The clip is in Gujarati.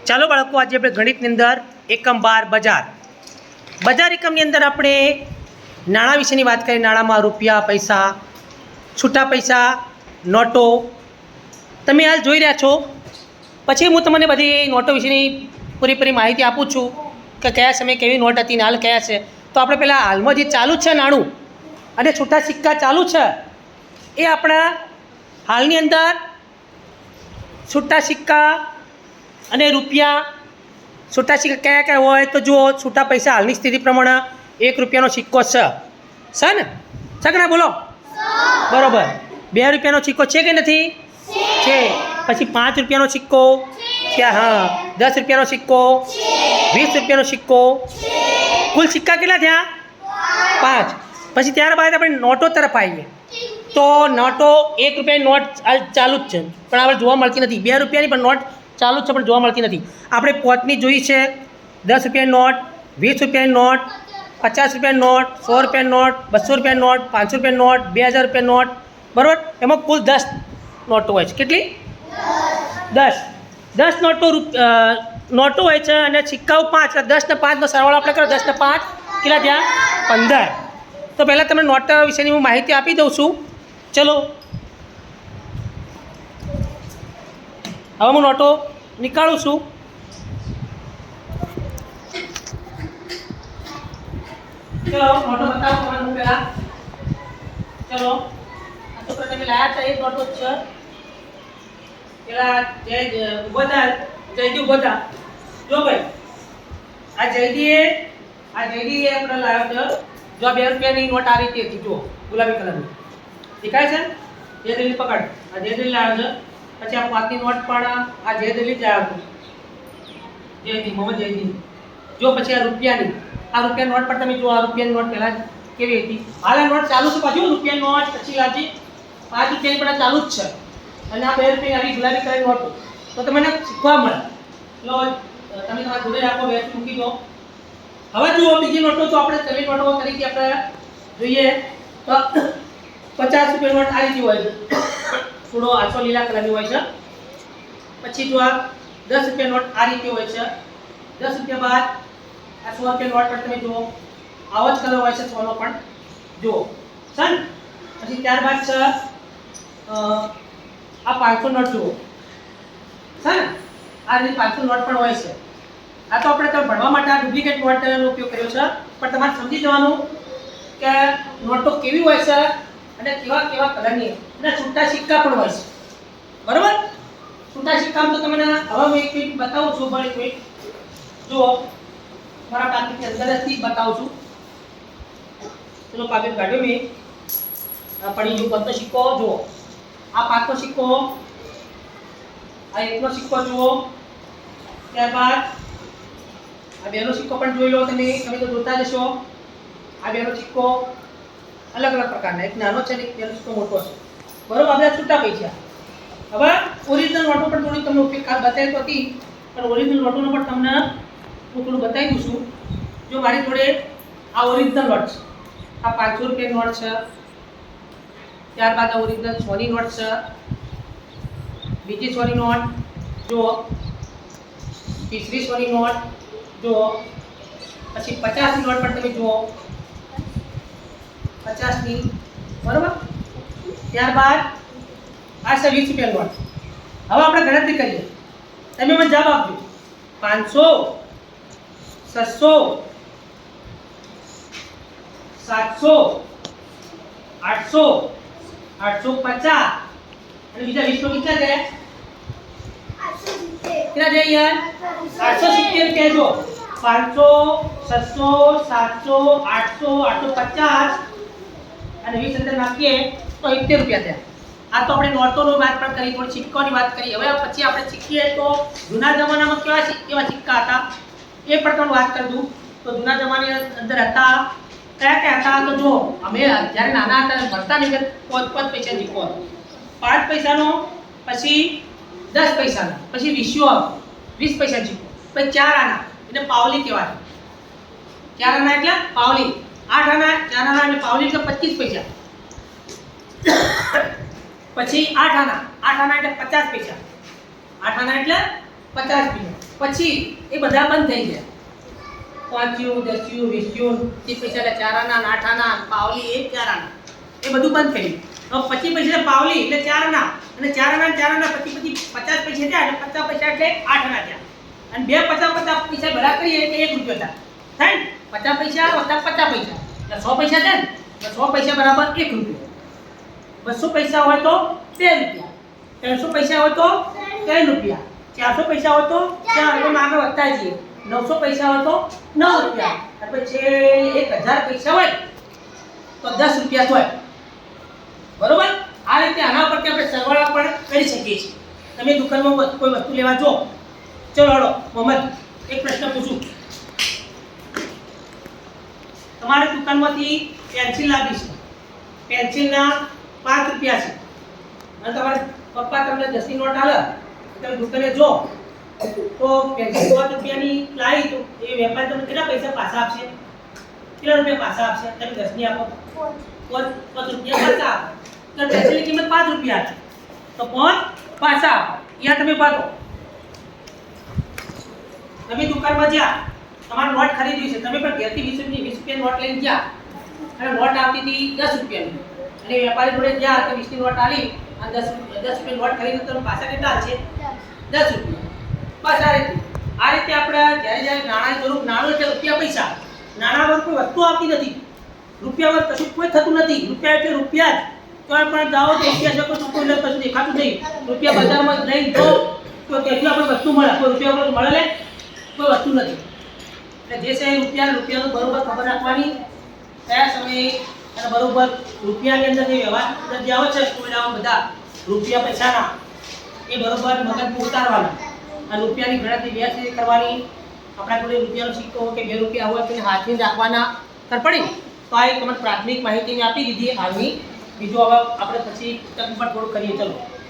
ચાલો બાળકો, આજે આપણે ગણિતની અંદર એકમ 12 બજાર એકમની અંદર આપણે નાણાં વિશેની વાત કરીએ. નાણાંમાં રૂપિયા, પૈસા, છૂટા પૈસા, નોટો તમે હાલ જોઈ રહ્યા છો. પછી હું તમને બધી નોટો વિશેની પૂરેપૂરી માહિતી આપું છું કે કયા સમયે કેવી નોટ હતી ને હાલ કયા છે. તો આપણે પહેલાં હાલમાં જે ચાલુ છે નાણું અને છૂટા સિક્કા ચાલુ છે એ આપણા હાલની અંદર છૂટા સિક્કા અને રૂપિયા. છૂટા સિક્કા કયા કયા હોય તો જુઓ, છૂટા પૈસા હાલની સ્થિતિ પ્રમાણે 1 રૂપિયાનો સિક્કો છે ને? છે કે ના બોલો? બરાબર. 2 રૂપિયાનો સિક્કો છે કે નથી? છે. પછી 5 રૂપિયાનો સિક્કો છે. હા. 10 રૂપિયાનો સિક્કો, 20 રૂપિયાનો સિક્કો. કુલ સિક્કા કેટલા થયા? 5. પછી ત્યારબાદ આપણે નોટો તરફ આવીએ તો નોટો 1 રૂપિયાની નોટ ચાલુ જ છે પણ આપણે જોવા મળતી નથી. 2 રૂપિયાની પણ નોટ ચાલુ જ છે પણ જોવા મળતી નથી. આપણે 5ની જોઈ છે, 10 રૂપિયાની નોટ, 20 રૂપિયાની નોટ, 50 રૂપિયાની નોટ, 100 રૂપિયાની નોટ, 200 રૂપિયાની નોટ, 500 રૂપિયાની નોટ, 2000 રૂપિયાની નોટ. બરાબર. એમાં કુલ 10 નોટો હોય છે. કેટલી? 10 નોટો હોય છે અને સિક્કાઓ 5. 10 ને 5નો સરવાળો આપણે કરો, 10 ને 5 કેટલા થયા? 15. તો પહેલાં તમને નોટ વિશેની હું માહિતી આપી દઉં છું. ચલો, હવે હું નોટો નીકાળું છું. ચલો નોટો બતાવો તમને હું પહેલાં. ચલો, આ તો તમે લાયા હતા એ નોટો જ છે. પેલા જયદી બધા જો ભાઈ, આ જયદીએ આપણે લાવ્યો છે. જો 2 રૂપિયાની નોટ આ રીતે હતી. જુઓ, ગુલાબી કલરની દેખાય છે. જયદીલી પકડ. આ જયદીલી લાવ્યો છે. પછી આ 5ની નોટ પણ આ જયદીલી જ લાવ્યો હતો. મોહમ્મદ જયદી. જો પછી આ રૂપિયાની નોટ પર તમે જુઓ. આ રૂપિયાની નોટ પહેલાં કેવી હતી. હાલ આ નોટ ચાલુ છે. પાછું રૂપિયાની નોટ પછી લાવજી 5 રૂપિયાની પણ ચાલુ જ છે. અને આ 2 રૂપિયાની આવી ગુલાબી કલરની નોટો તો તમને શીખવા મળે. ચલો તમે તમારા જોડે રાખો, બેસ મૂકી દો. હવે જુઓ બીજી નોટો. તો આપણે ચલણી નોટો તરીકે આપણે જોઈએ તો 50 રૂપિયાની નોટ આ રીતે હોય છે. થોડો આછો લીલા કલરની હોય છે. પછી જો આ 10 રૂપિયા નોટ આ રીતે હોય છે. 10 રૂપિયા બાદ આ 100 રૂપિયા નોટ પર તમે જુઓ આવો જ કલર હોય છે 100 નો પણ. જુઓ સન. પછી ત્યારબાદ છે આ 500 નોટ. જુઓ છે ને, આ રીતે 500 નોટ પણ હોય છે. આ તો આપણે ભણવા માટે આ ડુપ્લિકેટ નોટનો ઉપયોગ કર્યો છે. પણ તમારે સમજી જવાનું કે નોટો કેવી હોય છે અને કેવા કેવા કલરની અને છૂટા સિક્કા પણ હોય છે. બરાબર. છૂટા સિક્કા તો તમને હવે હું એક મિનિટ બતાવું છું. પણ એક મિનિટ જુઓ, મારા પાકીટની અંદરથી બતાવું છું. ચલો પાકીટ કાઢ્યો મેં. પડી ગયું 5નો સિક્કો. જુઓ આ 5નો સિક્કો, આ 1નો સિક્કો જુઓ. ત્યારબાદ આ 2નો સિક્કો પણ જોઈ લો તમે તો જોતા જશો. આ 2નો સિક્કો અલગ અલગ પ્રકારના, એક નાનો છે ને એક 2નો સિક્કો મોટો છે. બરોબર. આ બધા છૂટા પૈસા. હવે ઓરિજિનલ નોટો પણ થોડી તમને ઉપયોગ બતાવી તો હતી પણ ઓરિજિનલ નોટોનો પણ તમને હું થોડું બતાવી દઉં છું. જો મારી જોડે આ ઓરિજિનલ નોટ છે. આ 500 રૂપિયાની નોટ છે. ત્યારબાદ આ ઓરિજિનલ 100ની નોટ છે. બીજી 100ની નોટ જુઓ. ત્રીસરી 100ની નોટ જુઓ. પછી 50ની નોટ પણ તમે જુઓ. 50ની. બરોબર. ત્યારબાદ આ છે 20 રૂપિયાની નોટ. હવે આપણે ગણતરી કરીએ. તમે મને જવાબ આપજો. 500, 600, 700, 800, 850 અને બીજા 20 કેટલા છે? કેટલા છે યાર? 870 રૂપિયા. જો 500, 600, 700, 800, 850 અને 20 અંદર નાખીએ તો 70 રૂપિયા થયા. આ તો આપણે નોટોની વાત પણ કરી, થોડી સિક્કાઓની વાત કરી. હવે પછી આપણે શીખીએ તો જૂના જમાનામાં કેવા સિક્કા હતા એ પણ તમને વાત કરી દઉં. તો જૂના જમાનાની અંદર હતા કયા હતા તો જો અમે જ્યારે નાના હતા ભણતા નહીં 5 પૈસા સિક્કો હતો. 5 પૈસાનો, પછી 10 પૈસાનો, પછી 20 પૈસાનો સિક્કો, પછી 4 આના એટલે પાવલી કહેવાય. 4 આના એટલે પાવલી. 8 આના, 4 આના એટલે પાવલી એટલે 25 પૈસા. પછી 8 આના એટલે 50 પૈસા. 8 આના એટલે 50 પૈસા. પછી એ બધા બંધ થઈ ગયા. 5 10 20 30 પૈસા એટલે 4 આના 8 આના પાવલી 1 4 આના એ બધું બંધ થઈ ગયું. હવે 25 પૈસા પાવલી એટલે 4 આના અને 4 આના પછી 50 પૈસા થયા એટલે 50 પૈસા એટલે 8 આના થયા અને બે 50 પૈસા ભેગા કરીએ એટલે 1 રૂપિયો થાય ને 50 પૈસા વત્તા 50 પૈસા એટલે 100 પૈસા થાય ને એટલે 100 પૈસા બરાબર 1 રૂપિયો. 200 પૈસા હોય તો 2 રૂપિયા, 300 પૈસા હોય તો 3 રૂપિયા, 400 પૈસા હોય તો 4 રૂપિયા આગળ વધતા જઈએ, 900 પૈસા હોય તો 9 રૂપિયા, પછી 1000 પૈસા હોય તો 10 રૂપિયા થાય. બરોબર? આ રીતે આના પરથી આપણે સરવાળા પણ કરી શકીએ છીએ. તમે દુકાનમાં કોઈ વસ્તુ લેવા જો, ચલો હળો મોહમ્મદ એક પ્રશ્ન પૂછું. તમારી દુકાનમાંથી પેન્સિલ લાવી છે, પેન્સિલના 5 રૂપિયા છે અને તમારા પપ્પા તમને 10 ની નોટ આલે, તમે દુકાને જો તો પેન્સિલ 5 રૂપિયાની લાવી તો એ વેપારી તમને કેટલા પૈસા પાછા આપશે? કેટલા રૂપિયા પાછા આપશે? તમે 10 ની આપો 5 રૂપિયા પાછા આપો એટલે પેન્સિલની કિંમત 5 રૂપિયા છે તો 5 પાછા આપો. અહીંયા તમે પાડો, તમે દુકાનમાં જ્યાં તમારે નોટ ખરીદવી છે, તમે પણ ઘેરથી 20 રૂપિયા નોટ લઈને ગયા અને નોટ આવતી હતી 10 રૂપિયાની અને વેપારી જોડે ગયા તો 20 ની નોટ આલી અને 10 રૂપિયા નોટ ખરીદી તો પાછા કેટલા છે? 10 રૂપિયા. બસ આ રીતે આપણે જ્યારે નાણાં સ્વરૂપ, નાણું એટલે રૂપિયા પૈસા, નાણાં વગર કોઈ વસ્તુ આવતી નથી, રૂપિયા વગર કશું કોઈ થતું નથી. રૂપિયા એટલે રૂપિયા જ. કોઈ પણ જાઓ તો રૂપિયા શકો તો કોઈ કશું દેખાતું નહીં. રૂપિયા બજારમાં લઈને જો તો ત્યાંથી આપણે વસ્તુ મળે, કોઈ રૂપિયા વગર મળે ને કોઈ વસ્તુ નથી. એટલે જે છે રૂપિયાનું બરોબર ખબર રાખવાની, કયા સમયે અને બરોબર રૂપિયાની અંદર જે વ્યવહાર જે આવે છે કોઈના બધા રૂપિયા પૈસાના એ બરોબર મગજમાં ઉતારવાના અને રૂપિયાની ગણતરી વ્યવસ્થિત કરવાની. આપણા જોડે રૂપિયાનો સિક્કો હોય કે 2 રૂપિયા હોય તો હાથથી રાખવાના પડી. તો આ એક તમને પ્રાથમિક માહિતી મેં આપી દીધી હાલની. બીજું હવે આપણે પછી પુસ્તક પર થોડું કરીએ. ચલો.